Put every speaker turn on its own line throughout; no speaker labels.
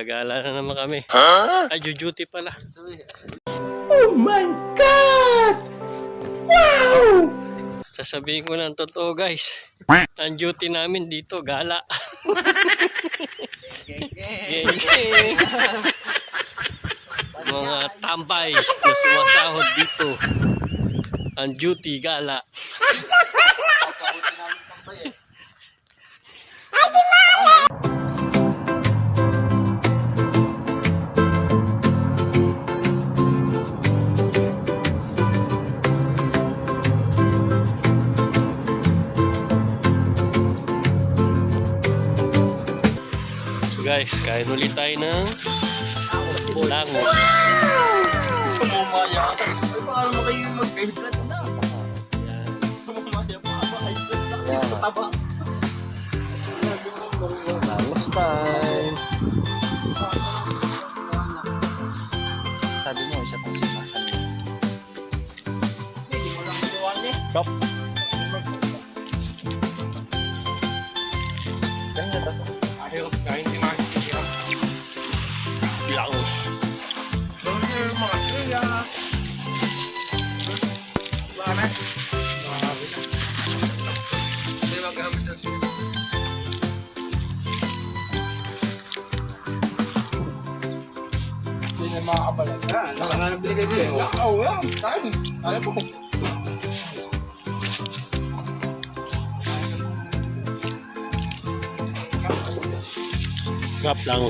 gagala na naman kami. Ay, duty pala.
Oh my God! Wow!
Sasabihin ko ng totoo guys. Ang duty namin dito, gala. Geng. Mga tambay na sumasahod dito. Ang duty, gala. So guys, kain ulit tayo ng lango.
Sumumaya ka. Ay, paano mo kayo mag-high-blood na? Sumumaya pa ako, high-blood na. Taba.
Langos time. Sabi mo, siya pang simahan.
Hindi mo lang iwan eh.
Stop. Ganyan na to.
Ayaw, kain si Mark.
Lango.
Doon yung mga sila. Wala na. Marami na. Hindi magkakabit na sila. Hindi na makakabalan. Nakahanap din kayo. Oo, yan. Kain. Ayaw po.
Ngap lango.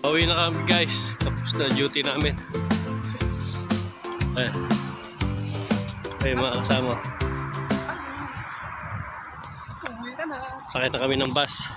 Pauwi na kami guys. Tapos na duty namin. Ayan. Ay mga kasama. Sakit na kami ng bus.